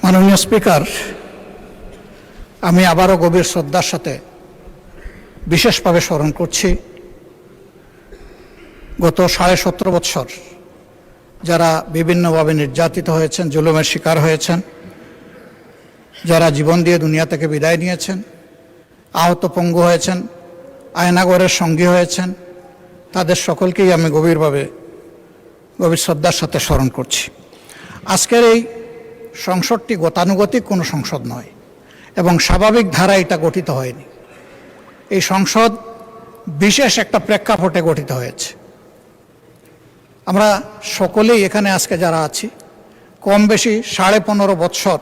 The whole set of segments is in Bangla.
মাননীয় স্পিকার, আমি আবারও গভীর শ্রদ্ধার সাথে বিশেষভাবে স্মরণ করছি গত 17.5 বৎসর যারা বিভিন্নভাবে নির্যাতিত হয়েছেন, জুলুমের শিকার হয়েছেন, যারা জীবন দিয়ে দুনিয়া থেকে বিদায় নিয়েছেন, আহত পঙ্গু হয়েছেন, আয়নাগরের সঙ্গী হয়েছেন, তাদের সকলকেই আমি গভীর শ্রদ্ধার সাথে স্মরণ করছি। আজকের এই সংসদটি গতানুগতিক কোনো সংসদ নয় এবং স্বাভাবিক ধারায় এটা গঠিত হয়নি। এই সংসদ বিশেষ একটা প্রেক্ষাপটে গঠিত হয়েছে। আমরা সকলেই এখানে আজকে যারা আছি কম বেশি 15.5 বৎসর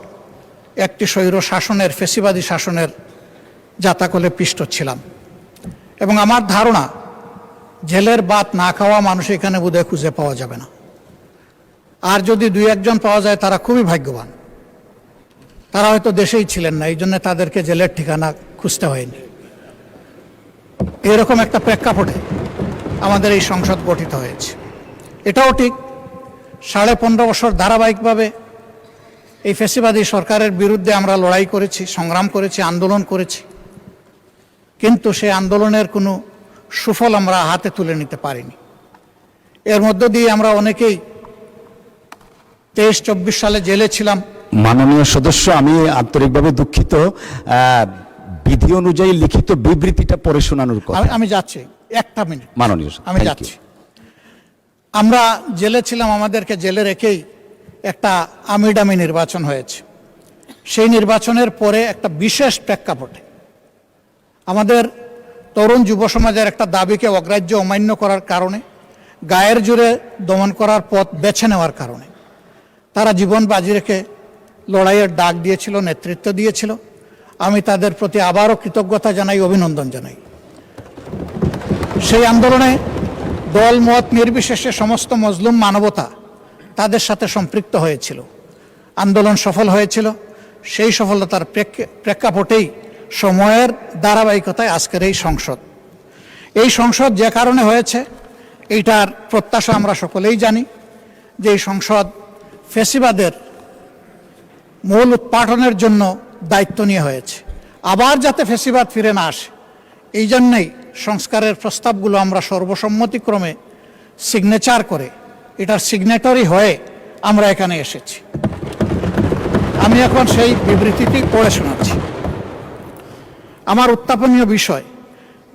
একটি স্বৈর শাসনের, ফেসিবাদী শাসনের জাতাকলে পিষ্ট ছিলাম এবং আমার ধারণা জেলের ভাত না খাওয়া মানুষ এখানে বোধহয় খুঁজে পাওয়া যাবে না। আর যদি 2-1 পাওয়া যায় তারা খুবই ভাগ্যবান। তারা হয়তো দেশেই ছিলেন না, এই জন্য তাদেরকে জেলের ঠিকানা খুঁজতে হয়নি। এরকম একটা প্রেক্ষাপটে আমাদের এই সংসদ গঠিত হয়েছে। এটাও ঠিক 15.5 বছর ধারাবাহিকভাবে এই ফ্যাসিবাদী সরকারের বিরুদ্ধে আমরা লড়াই করেছি, সংগ্রাম করেছি, আন্দোলন করেছি, কিন্তু সেই আন্দোলনের কোনো সুফল আমরা হাতে তুলে নিতে পারিনি। এর মধ্য দিয়ে আমরা অনেকেই 23-24 সালে জেলে ছিলাম। মাননীয় সদস্য, আমি আন্তরিকভাবে দুঃখিত, বিধি অনুযায়ী লিখিত বিবৃতিটা পড়ে শোনানোর কথা। আমি যাচ্ছি, 1 মিনিট মাননীয়, আমি যাচ্ছি। আমরা জেলে ছিলাম, আমাদেরকে জেলে রেখেই একটা আমিডামি নির্বাচন হয়েছে। সেই নির্বাচনের পরে একটা বিশেষ প্রেক্ষাপটে আমাদের তরুণ যুব সমাজের একটা দাবিকে অগ্রাহ্য অমান্য করার কারণে, গায়ের জোরে দমন করার পথ বেছে নেওয়ার কারণে তারা জীবন বাজি রেখে লড়াইয়ের ডাক দিয়েছিল, নেতৃত্ব দিয়েছিল। আমি তাদের প্রতি আবারও কৃতজ্ঞতা জানাই, অভিনন্দন জানাই। সেই আন্দোলনে দল মত নির্বিশেষে সমস্ত মজলুম মানবতা তাদের সাথে সম্পৃক্ত হয়েছিল। আন্দোলন সফল হয়েছিল। সেই সফলতার প্রেক্ষাপটেই সময়ের ধারাবাহিকতায় আজকের এই সংসদ। এই সংসদ যে কারণে হয়েছে এইটার প্রত্যাশা আমরা সকলেই জানি, যে এই সংসদ ফ্যাসিবাদের মূল উৎপাটনের জন্য দায়িত্ব নিয়ে হয়েছে। আবার যাতে ফ্যাসিবাদ ফিরে না আসে, এই জন্যেই সংস্কারের প্রস্তাবগুলো আমরা সর্বসম্মতিক্রমে সিগনেচার করে, এটার সিগনেটরি হয়ে আমরা এখানে এসেছি। আমি এখন সেই বিবৃতিটি পড়ে শোনাচ্ছি। আমার উত্থাপনীয় বিষয়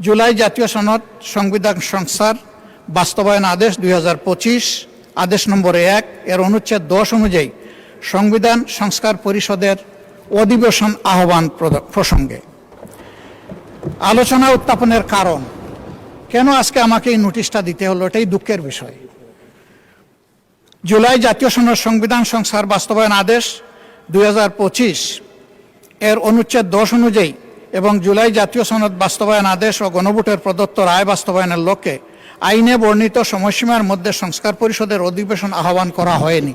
জুলাই জাতীয় সনদ সংবিধান সংস্থার বাস্তবায়ন আদেশ 2025, আদেশ নম্বর 1 এর অনুচ্ছেদ 10 অনুযায়ী সংবিধান সংস্কার পরিষদের অধিবেশন আহ্বান প্রসঙ্গে আলোচনা উত্থাপনের কারণ। কেন আজকে আমাকে এই নোটিশটা দিতে হলো, এটাই দুঃখের বিষয়। জুলাই জাতীয় সনদ সংবিধান সংস্কার বাস্তবায়ন আদেশ 2025 এর অনুচ্ছেদ 10 অনুযায়ী এবং জুলাই জাতীয় সনদ বাস্তবায়ন আদেশ ও গণভোটের প্রদত্ত রায় বাস্তবায়নের লক্ষ্যে আইনে বর্ণিত সময়সীমার মধ্যে সংস্কার পরিষদের অধিবেশন আহ্বান করা হয়নি,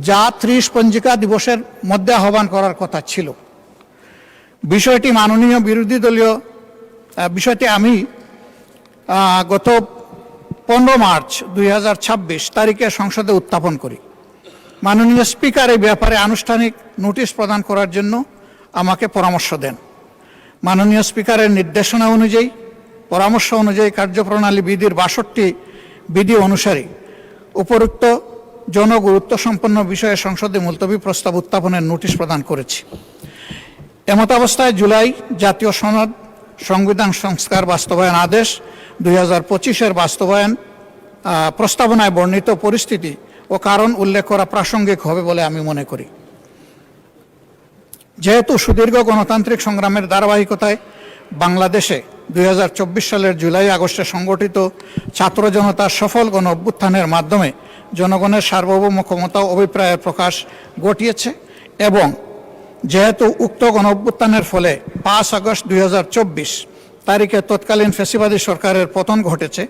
যা 30 পঞ্জিকা দিবসের মধ্যে আহ্বান করার কথা ছিল। বিষয়টি মাননীয় বিরোধী দলীয় বিষয়টি আমি গত 15 মার্চ 2026 তারিখে সংসদে উত্থাপন করি। মাননীয় স্পিকার এই ব্যাপারে আনুষ্ঠানিক নোটিশ প্রদান করার জন্য আমাকে পরামর্শ দেন। মাননীয় স্পিকারের নির্দেশনা অনুযায়ী, পরামর্শ অনুযায়ী কার্যপ্রণালী বিধির 62 বিধি অনুসারে উপরোক্ত জনগুরুত্ব সম্পন্ন বিষয়ে সংসদে মুলতবি প্রস্তাব উত্থাপনের নোটিশ প্রদান করেছি। এমতাবস্থায় জুলাই জাতীয় সনদ সংবিধান সংস্কার বাস্তবায়ন আদেশ 2025 বাস্তবায়ন প্রস্তাবনায় বর্ণিত পরিস্থিতি ও কারণ উল্লেখ করা প্রাসঙ্গিক হবে বলে আমি মনে করি। যেহেতু সুদীর্ঘ গণতান্ত্রিক সংগ্রামের ধারাবাহিকতায় বাংলাদেশে 2024 সালের জুলাই আগস্টে সংগঠিত ছাত্র জনতার সফল গণ অভ্যুত্থানের মাধ্যমে জনগণের সার্বভৌম ক্ষমতা ও অভিপ্রায়ের প্রকাশ ঘটিয়েছে এবং যেহেতু উক্ত গণ অভ্যুত্থানের ফলে 5 আগস্ট 2024 তারিখে তৎকালীন ফ্যাসিবাদী সরকারের পতন ঘটেছে,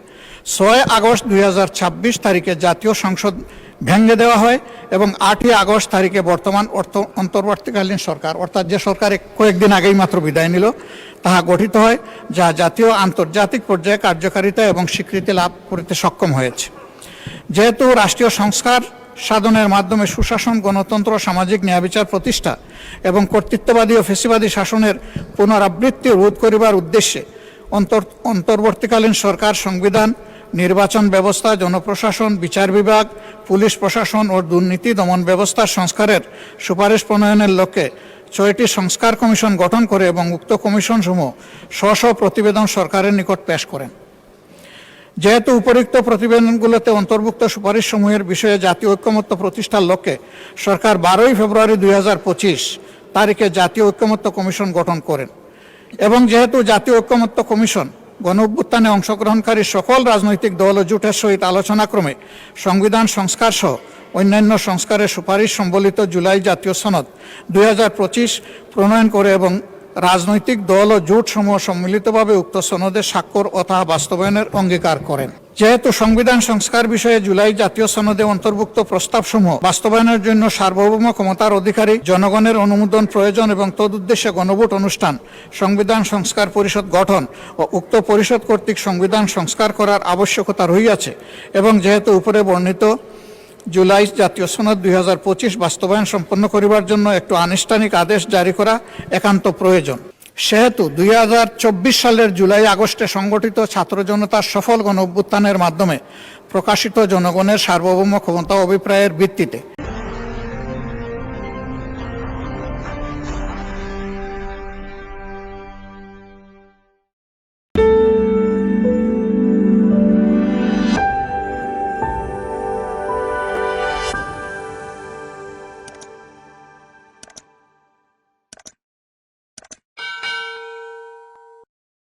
6 আগস্ট 2026 তারিখে জাতীয় সংসদ ভেঙে দেওয়া হয় এবং 8 আগস্ট তারিখে বর্তমান অন্তর্বর্তীকালীন সরকার, অর্থাৎ যে সরকার কয়েকদিন আগেই মাত্র বিদায় নিল, তাহা গঠিত হয়, যা জাতীয় আন্তর্জাতিক পর্যায়ে কার্যকারিতা এবং স্বীকৃতি লাভ করতে সক্ষম হয়েছে। যেহেতু রাষ্ট্রীয় সংস্কার সাধনের মাধ্যমে সুশাসন, গণতন্ত্র, সামাজিক ন্যায় বিচার প্রতিষ্ঠা এবং কর্তৃত্ববাদী ও ফ্যাসিবাদী শাসনের পুনরাবৃত্তি রোধ করিবার উদ্দেশ্যে অন্তর্বর্তীকালীন সরকার সংবিধান, নির্বাচন ব্যবস্থা, জনপ্রশাসন, বিচার বিভাগ, পুলিশ প্রশাসন ও দুর্নীতি দমন ব্যবস্থার সংস্কারের সুপারিশ প্রণয়নের লক্ষ্যে 6টি সংস্কার কমিশন গঠন করে এবং উক্ত কমিশনসমূহ স্ব প্রতিবেদন সরকারের নিকট পেশ করেন। যেহেতু উপরিক্ত প্রতিবেদনগুলোতে অন্তর্ভুক্ত সুপারিশসমূহের বিষয়ে জাতীয় ঐক্যমত্য প্রতিষ্ঠার লক্ষ্যে সরকার 12ই ফেব্রুয়ারি 2025 তারিখে জাতীয় ঐক্যমত্য কমিশন গঠন করেন এবং যেহেতু জাতীয় ঐক্যমত্য কমিশন গণঅভ্যুত্থানে অংশগ্রহণকারী সকল রাজনৈতিক দল ও জোটের সহিত আলোচনাক্রমে সংবিধান সংস্কার সহ অন্যান্য সংস্কারের সুপারিশ সম্বলিত জুলাই জাতীয় সনদ 2025 প্রণয়ন করে এবং রাজনৈতিক দল ও জোট সমূহ সম্মিলিতভাবে উক্ত সনদে স্বাক্ষর ও তাহা বাস্তবায়নের অঙ্গীকার করেন। যেহেতু সংবিধান সংস্কার বিষয়ে জুলাই জাতীয় সনদে অন্তর্ভুক্ত প্রস্তাবসমূহ বাস্তবায়নের জন্য সার্বভৌম ক্ষমতার অধিকারী জনগণের অনুমোদন প্রয়োজন এবং তদুদ্দেশ্যে গণভোট অনুষ্ঠান, সংবিধান সংস্কার পরিষদ গঠন ও উক্ত পরিষদ কর্তৃক সংবিধান সংস্কার করার আবশ্যকতা রহিয়াছে এবং যেহেতু উপরে বর্ণিত জুলাই জাতীয় সনদ 2025 বাস্তবায়ন সম্পন্ন করিবার জন্য একটু আনুষ্ঠানিক আদেশ জারি করা একান্ত প্রয়োজন, সেহেতু 2024 সালের জুলাই আগস্টে সংগঠিত ছাত্র জনতার সফল গণ অভ্যুত্থানের মাধ্যমে প্রকাশিত জনগণের সার্বভৌম ক্ষমতা অভিপ্রায়ের ভিত্তিতে